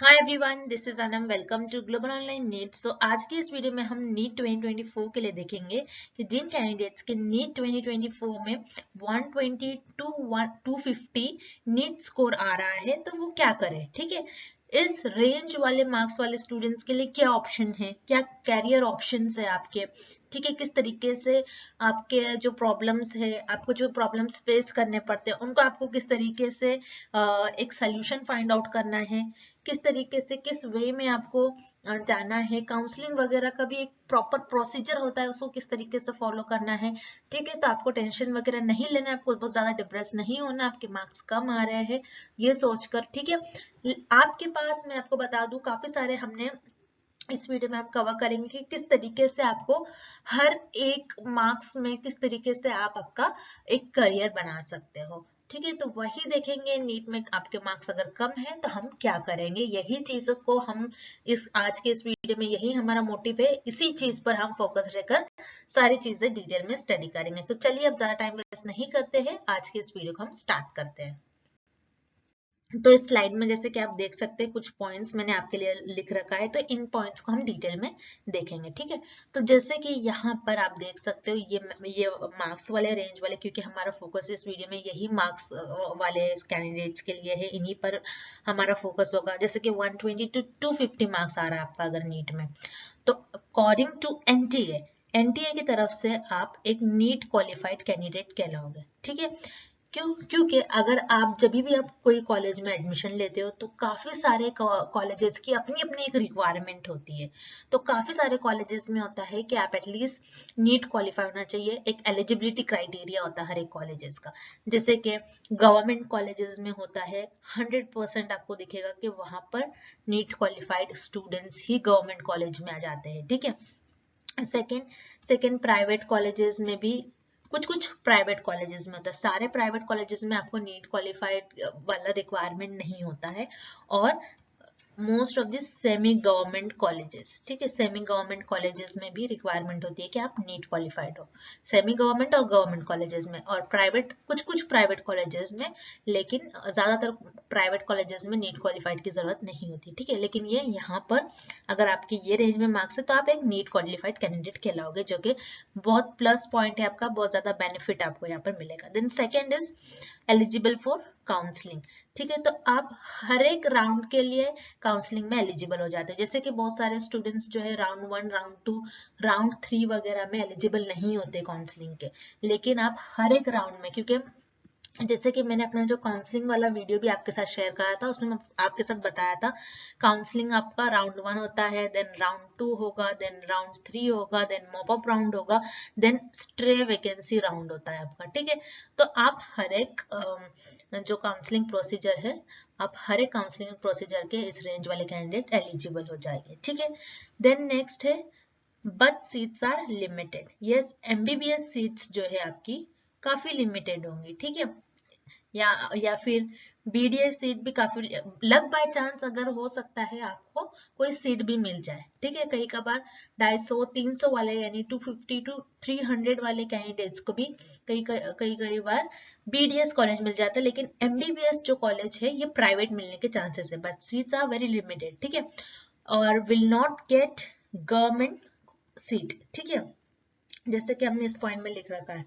Hi everyone, this is Anam. Welcome to global online NEET. So आज की इस video में हम नीट 2024 के लिए देखेंगे कि जिन कैंडिडेट्स के नीट 2024 में 120 टू 250 नीट स्कोर आ रहा है तो वो क्या करें। ठीक है, इस रेंज वाले मार्क्स वाले स्टूडेंट्स के लिए क्या ऑप्शन है, क्या कैरियर ऑप्शंस है आपके। ठीक है, किस तरीके से आपके जो प्रॉब्लम्स है, आपको जो प्रॉब्लम्स फेस करने पड़ते हैं उनको आपको किस तरीके से एक सोल्यूशन फाइंड आउट करना है, किस तरीके से किस वे में आपको जाना है। काउंसलिंग वगैरह का भी एक प्रॉपर प्रोसीजर होता है, उसको किस तरीके से फॉलो करना है। ठीक है, तो आपको टेंशन वगैरह नहीं लेना है, आपको बहुत ज्यादा डिप्रेस नहीं होना, आपके मार्क्स कम आ रहे हैं ये सोचकर। ठीक है, आपके पास मैं आपको बता दूं काफी सारे हमने इस वीडियो में हम कवर करेंगे कि किस तरीके से आपको हर एक मार्क्स में किस तरीके से आप आपका एक करियर बना सकते हो। ठीक है, तो वही देखेंगे। नीट में आपके मार्क्स अगर कम है तो हम क्या करेंगे, यही चीजों को हम इस आज के इस वीडियो में, यही हमारा मोटिव है, इसी चीज पर हम फोकस रहकर सारी चीजें डिटेल में स्टडी करेंगे। तो चलिए अब ज्यादा टाइम वेस्ट नहीं करते हैं, आज के इस वीडियो को हम स्टार्ट करते हैं। तो इस स्लाइड में जैसे कि आप देख सकते हैं कुछ पॉइंट्स मैंने आपके लिए लिख रखा है, तो इन पॉइंट्स को हम डिटेल में देखेंगे। ठीक है, तो जैसे कि यहाँ पर आप देख सकते हो ये मार्क्स वाले रेंज वाले, क्योंकि हमारा फोकस इस वीडियो में यही मार्क्स वाले कैंडिडेट्स के लिए है, इन्हीं पर हमारा फोकस होगा। जैसे कि 120 टू 250 मार्क्स आ रहा है आपका अगर नीट में, तो अकॉर्डिंग टू एनटीए की तरफ से आप एक नीट क्वालिफाइड कैंडिडेट कहलाओगे। ठीक है, क्योंकि अगर आप जब भी आप कोई कॉलेज में एडमिशन लेते हो तो काफी सारे कॉलेजेस की अपनी अपनी एक रिक्वायरमेंट होती है। तो काफी सारे कॉलेजेस में होता है कि आप एटलीस्ट नीट क्वालिफाई होना चाहिए, एक एलिजिबिलिटी क्राइटेरिया होता है हर एक कॉलेजेस का। जैसे कि गवर्नमेंट कॉलेजेस में होता है 100% आपको दिखेगा कि वहां पर नीट क्वालिफाइड स्टूडेंट्स ही गवर्नमेंट कॉलेज में आ जाते हैं। ठीक है, सेकेंड प्राइवेट कॉलेजेस में भी कुछ कुछ प्राइवेट कॉलेजेस में होता है, सारे प्राइवेट कॉलेजेस में आपको नीट क्वालिफाइड वाला रिक्वायरमेंट नहीं होता है। और most of this semi government colleges, ठीक है, सेमी गवर्नमेंट कॉलेजेस में भी रिक्वायरमेंट होती है कि आप नीट क्वालिफाइड हो, सेमी गवर्नमेंट और गवर्नमेंट कॉलेजेस में। और प्राइवेट कुछ कुछ प्राइवेट कॉलेजेस में, लेकिन ज्यादातर प्राइवेट कॉलेजेस में नीट क्वालिफाइड की जरूरत नहीं होती। ठीक है, लेकिन ये यहाँ पर अगर आपकी ये रेंज में मार्क्स है तो आप एक नीट क्वालिफाइड कैंडिडेट कहलाओगे, जो कि बहुत प्लस पॉइंट है आपका, बहुत ज्यादा बेनिफिट आपको यहाँ पर मिलेगा। Then second is eligible for counselling. ठीक है, तो आप हर एक राउंड के लिए काउंसलिंग में एलिजिबल हो जाते हैं। जैसे कि बहुत सारे स्टूडेंट्स जो है राउंड 1, राउंड 2, राउंड 3 वगैरह में एलिजिबल नहीं होते काउंसलिंग के, लेकिन आप हर एक राउंड में, क्योंकि जैसे कि मैंने अपना जो काउंसलिंग वाला वीडियो भी आपके साथ शेयर करा था, उसमें आपके साथ बताया था काउंसलिंग आपका राउंड 1 होता है, देन राउंड 2 होगा, देन राउंड 3 होगा, देन मॉप अप राउंड होगा, देन स्ट्रे वैकेंसी राउंड होता है आपका। ठीक है, तो आप हर एक जो काउंसलिंग प्रोसीजर है, आप हर एक काउंसलिंग प्रोसीजर के इस रेंज वाले कैंडिडेट एलिजिबल हो जाएंगे। ठीक है, देन नेक्स्ट है but seats are limited. Yes, MBBS seats जो है आपकी काफी लिमिटेड होंगी। ठीक है, या फिर बीडीएस सीट भी काफी, लक बाय चांस अगर हो सकता है आपको कोई सीट भी मिल जाए। ठीक है, कई कबार 250-300 वाले यानी 250 टू 300 वाले कैंडिडेट्स को भी कई बार बीडीएस कॉलेज मिल जाता है, लेकिन एमबीबीएस जो कॉलेज है ये प्राइवेट मिलने के चांसेस है, but seats are very limited. ठीक है, और will not get government seat. ठीक है, जैसे कि हमने इस पॉइंट में लिख रखा है,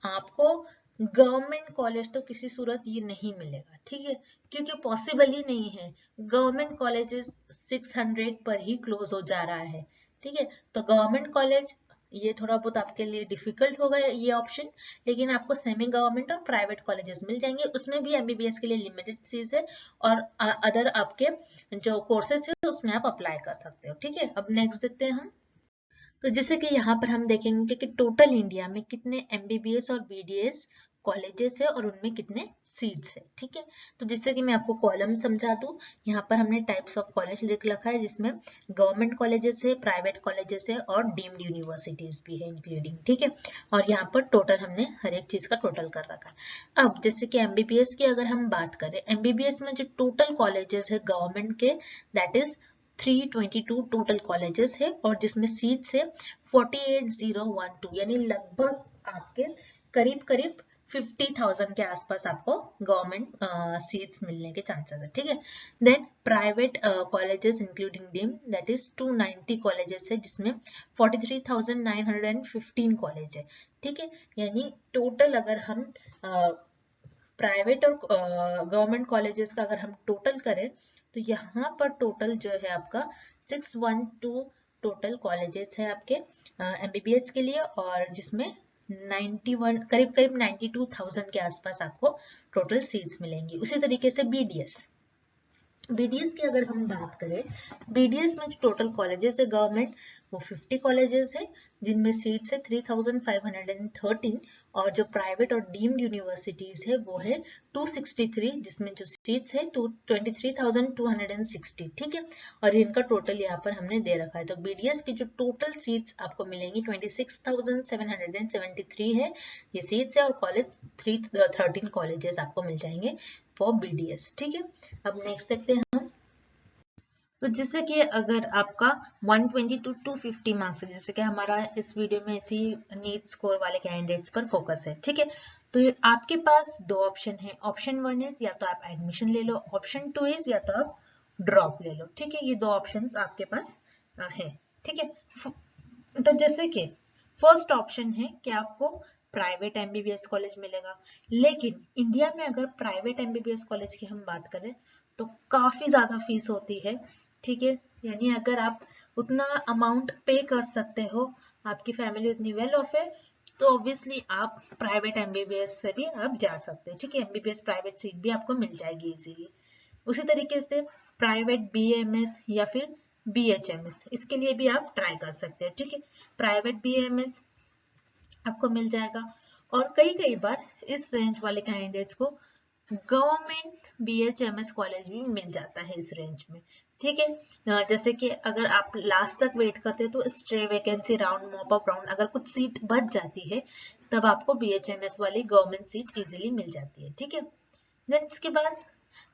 आपको गवर्नमेंट कॉलेज तो किसी सूरत ये नहीं मिलेगा। ठीक है, क्योंकि पॉसिबल ही नहीं है, गवर्नमेंट कॉलेजेस 600 पर ही क्लोज हो जा रहा है। ठीक है, तो गवर्नमेंट कॉलेज ये थोड़ा बहुत आपके लिए डिफिकल्ट होगा ये ऑप्शन, लेकिन आपको सेमी गवर्नमेंट और प्राइवेट कॉलेजेस मिल जाएंगे, उसमें भी एमबीबीएस के लिए लिमिटेड सीट है, और अदर आपके जो कोर्सेज है उसमें आप अप्लाई कर सकते हो। ठीक है, अब नेक्स्ट देखते हैं हम। तो जैसे कि यहाँ पर हम देखेंगे कि टोटल इंडिया में कितने एमबीबीएस और बीडीएस कॉलेजेस है और उनमें कितने सीट्स है। ठीक है, तो जैसे कि मैं आपको कॉलम समझा दूं, यहाँ पर हमने टाइप्स ऑफ कॉलेज लिख रखा है, जिसमें गवर्नमेंट कॉलेजेस है, प्राइवेट कॉलेजेस है और डीम्ड यूनिवर्सिटीज भी है इंक्लूडिंग। ठीक है, और यहाँ पर टोटल हमने हर एक चीज का टोटल कर रखा है। अब जैसे कि एमबीबीएस की अगर हम बात करें, एमबीबीएस में जो टोटल कॉलेजेस है गवर्नमेंट के, दैट इज 322 टोटल कॉलेजेस है, और जिसमें सीट्स है 48012, यानी लगभग आपके करीब करीब 50,000 के आसपास आपको गवर्नमेंट सीट्स मिलने के चांसेस है, ठीक है। Then private colleges including deem, that is 290 colleges है, जिसमें 43,915 कॉलेज है, ठीक है। यानी टोटल अगर हम प्राइवेट और गवर्नमेंट कॉलेजेस का अगर हम टोटल करें तो यहाँ पर टोटल जो है आपका 612 टोटल कॉलेजेस है आपके एमबीबीएस के लिए, और जिसमें 91 करीब करीब 92,000 के आसपास आपको टोटल सीट्स मिलेंगी। उसी तरीके से बीडीएस की अगर हम बात करें, बीडीएस में जो टोटल कॉलेजेस है गवर्नमेंट वो 50 कॉलेजेस है, जिनमें सीट्स है 3,513, और जो प्राइवेट और डीम्ड यूनिवर्सिटीज है वो है 263, जिसमें जो सीट्स है 23,260, ठीक है। और इनका टोटल यहाँ पर हमने दे रखा है। तो बीडीएस की जो टोटल सीट्स आपको मिलेंगी 26,773 है ये सीट्स है, और कॉलेज 13 कॉलेजेस आपको मिल जाएंगे फॉर बीडीएस, ठीक है। अब नेक्स्ट देखते हैं हम। तो जैसे कि अगर आपका 120 to 250 मार्क्स है, जैसे कि हमारा इस वीडियो में इसी नीट स्कोर वाले कैंडिडेट्स पर फोकस है, ठीक है। तो आपके पास दो ऑप्शन है। ऑप्शन 1 इज या तो आप एडमिशन ले लो, ऑप्शन 2 इज या तो आप ड्रॉप ले लो, ठीक है। ये दो ऑप्शंस आपके पास है, ठीक है। तो जैसे कि फर्स्ट ऑप्शन है कि आपको प्राइवेट एमबीबीएस कॉलेज मिलेगा, लेकिन इंडिया में अगर प्राइवेट एमबीबीएस कॉलेज की हम बात करें तो काफी ज्यादा फीस होती है, ठीक है। यानी अगर आप उतना अमाउंट पे कर सकते हो, आपकी फैमिली उतनी वेल ऑफ है, तो ऑब्वियसली आप प्राइवेट एमबीबीएस से भी आप जा सकते हो, ठीक है। एमबीबीएस प्राइवेट सीट भी आपको मिल जाएगी इजीली। उसी तरीके से प्राइवेट बीएमएस या फिर बीएचएमएस, इसके लिए भी आप ट्राई कर सकते हो, ठीक है। प्राइवेट बीएमएस आपको मिल जाएगा, और कई कई बार इस रेंज वाले कैंडिडेट्स को गवर्नमेंट बीएचएमएस कॉलेज भी मिल जाता है इस रेंज में, ठीक है। जैसे कि अगर आप लास्ट तक वेट करते हैं तो stay vacancy round, mop up round, अगर कुछ सीट बच जाती है तब आपको बीएचएमएस वाली गवर्नमेंट सीट इजीली मिल जाती है, ठीक है। देन इसके बाद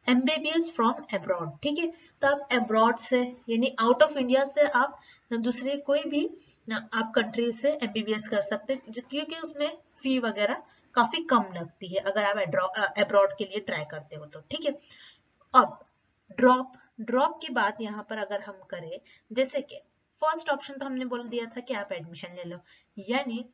एमबीबीएस फ्रॉम अब्रॉड, ठीक है। तो आप अब्रॉड से यानी आउट ऑफ इंडिया से आप दूसरे कोई भी आप कंट्री से एमबीबीएस कर सकते हैं, क्योंकि उसमें फी वगैरह काफी कम लगती है अगर आप अब्रॉड के लिए ट्राई करते हो तो, ठीक है। अब ड्रॉप की बात यहाँ पर अगर हम करें, जैसे कि फर्स्ट ऑप्शन तो हमने बोल दिया था कि आप एडमिशन ले लो, यानी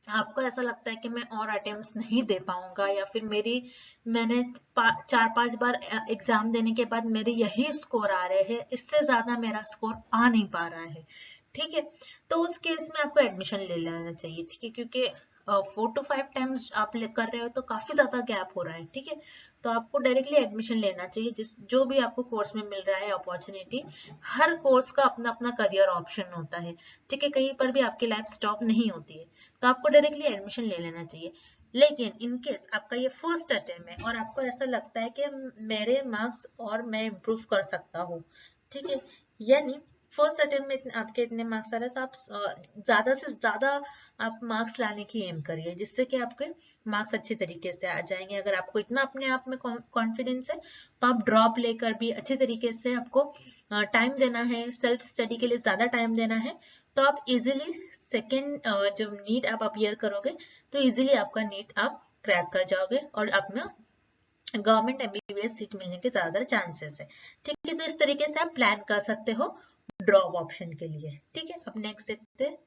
आपको ऐसा लगता है कि मैं और अटेम्प्ट्स नहीं दे पाऊंगा, या फिर मैंने 4-5 बार एग्जाम देने के बाद मेरे यही स्कोर आ रहे हैं, इससे ज्यादा मेरा स्कोर आ नहीं पा रहा है, ठीक है। तो उस केस में आपको एडमिशन ले लेना चाहिए, ठीक है, क्योंकि 4 to 5 टाइम्स आप कर रहे हो तो काफी ज्यादा गैप हो रहा है, ठीक है। तो आपको डायरेक्टली एडमिशन लेना चाहिए, जो भी आपको कोर्स में मिल रहा है अपॉर्चुनिटी। हर कोर्स का अपना अपना करियर ऑप्शन होता है, ठीक है। कहीं पर भी आपकी लाइफ स्टॉप नहीं होती है, तो आपको डायरेक्टली एडमिशन ले लेना चाहिए। लेकिन इनकेस आपका ये फर्स्ट अटेम्प्ट है और आपको ऐसा लगता है कि मेरे मार्क्स और मैं इम्प्रूव कर सकता हूँ, ठीक है, यानी फर्स्ट अटेम्प्ट में आपके इतने मार्क्स आ रहे हैं तो आप ज्यादा से ज्यादा आप मार्क्स लाने की एम करिए, जिससे कि आपके मार्क्स अच्छी तरीके से आ जाएंगे। अगर आपको इतना अपने आप में कॉन्फिडेंस है तो आप ड्रॉप लेकर भी अच्छे तरीके से आपको टाइम देना है, सेल्फ स्टडी के लिए ज्यादा टाइम देना है, तो आप इजीली सेकेंड जब नीट आप अपीयर करोगे तो इजीली आपका नीट आप क्रैक कर जाओगे और अपना गवर्नमेंट एमबीबीएस सीट मिलने के ज्यादा चांसेस है, ठीक है। तो इस तरीके से आप प्लान कर सकते हो ड्रॉप ऑप्शन के लिए, ठीक है। अब नेक्स्ट देखते हैं।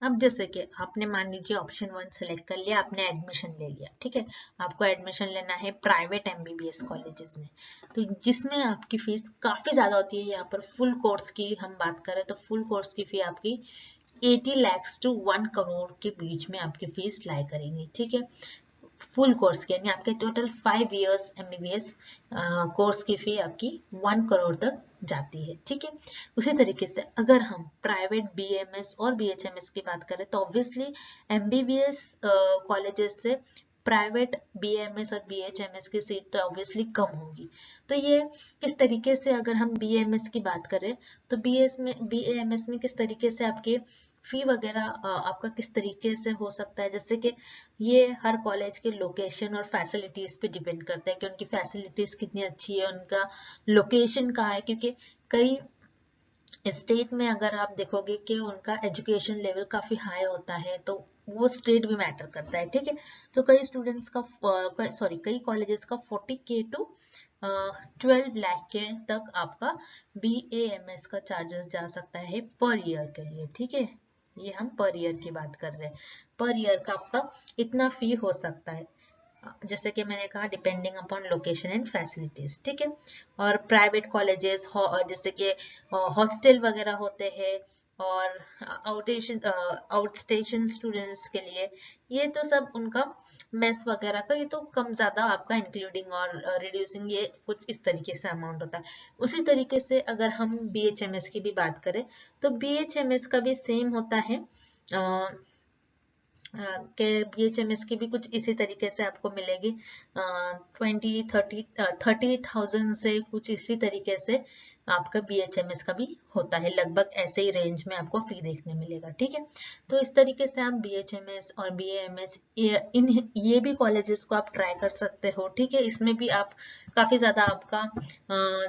अब जैसे कि आपने मान लीजिए ऑप्शन 1 सेलेक्ट कर लिया, आपने एडमिशन ले लिया, ठीक है। आपको एडमिशन लेना है प्राइवेट एमबीबीएस कॉलेजेस में, तो जिसमें आपकी फीस काफी ज्यादा होती है। यहाँ पर फुल कोर्स की हम बात करें तो फुल कोर्स की फी आपकी 80 lakhs to 1 करोड़ के बीच में आपकी फीस लाई करेंगी, ठीक है। फुल कोर्स की यानी आपके टोटल 5 इयर्स एमबीबीएस कोर्स की फी आपकी 1 करोड़ तक जाती है, ठीक है। उसी तरीके से अगर हम प्राइवेट बीएमएस और बीएचएमएस की बात करें तो ऑब्वियसली एमबीबीएस कॉलेजेस से प्राइवेट बीएमएस और बीएचएमएस की सीट तो ऑब्वियसली कम होगी। तो ये किस तरीके से अगर हम बीएमएस की बात करें तो बीएमएस में किस तरीके से आपके फी वगैरह आपका किस तरीके से हो सकता है, जैसे कि ये हर कॉलेज के लोकेशन और फैसिलिटीज पे डिपेंड करता है कि उनकी फैसिलिटीज कितनी अच्छी है, उनका लोकेशन कहाँ है। क्योंकि कई स्टेट में अगर आप देखोगे कि उनका एजुकेशन लेवल काफी हाई होता है, तो वो स्टेट भी मैटर करता है, ठीक है। तो कई स्टूडेंट्स का कई कॉलेजेस का 40K टू 12 लाख के तक आपका BAMS का चार्जेस जा सकता है पर ईयर के लिए, ठीक है। ये हम पर ईयर की बात कर रहे हैं, पर ईयर का आपका इतना फी हो सकता है, जैसे कि मैंने कहा depending upon location and facilities, ठीक है। और प्राइवेट कॉलेजेस जैसे कि हॉस्टल वगैरह होते हैं, और आउट स्टेशन स्टूडेंट्स के लिए ये तो सब उनका मेस वगैरह का ये तो कम ज्यादा आपका इंक्लूडिंग और रिड्यूसिंग ये कुछ इस तरीके से अमाउंट होता है। उसी तरीके से अगर हम BHMS की भी बात करें तो BHMS का भी सेम होता है, के BHMS की भी कुछ इसी तरीके से आपको मिलेगी, 30,000 से कुछ इसी तरीके से आपका BHMS का भी होता है, लगभग ऐसे ही रेंज में आपको फी देखने मिलेगा, ठीक है। तो इस तरीके से आप BHMS और BAMS ये भी कॉलेजेस को आप ट्राई कर सकते हो, ठीक है। इसमें भी आप काफी ज्यादा आपका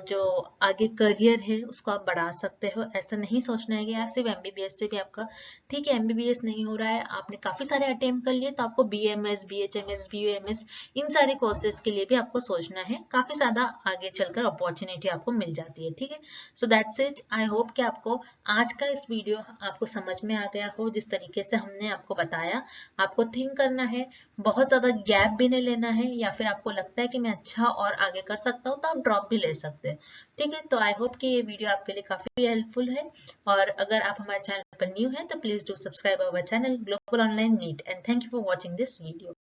जो आगे करियर है उसको आप बढ़ा सकते हो। ऐसा नहीं सोचना है कि यार सिर्फ MBBS से भी आपका, ठीक है, MBBS नहीं हो रहा है, आपने काफी सारे अटेम्प्ट कर लिए तो आपको BMS, BHMS, BUMS इन सारे कोर्सेज के लिए भी आपको सोचना है, काफी ज्यादा आगे चलकर अपॉर्चुनिटी आपको मिल जाती है, ठीक है। So that's it. I hope कि आपको आज का इस वीडियो आपको समझ में आ गया हो, जिस तरीके से हमने आपको बताया। आपको थिंक करना है, बहुत ज्यादा गैप भी नहीं लेना है, या फिर आपको लगता है कि मैं अच्छा और आगे कर सकता हूँ तो आप ड्रॉप भी ले सकते हैं, ठीक है। तो आई होप कि ये वीडियो आपके लिए काफी हेल्पफुल है, और अगर आप हमारे चैनल पर न्यू हैं तो please do subscribe our channel global online NEET, and thank you for watching this video.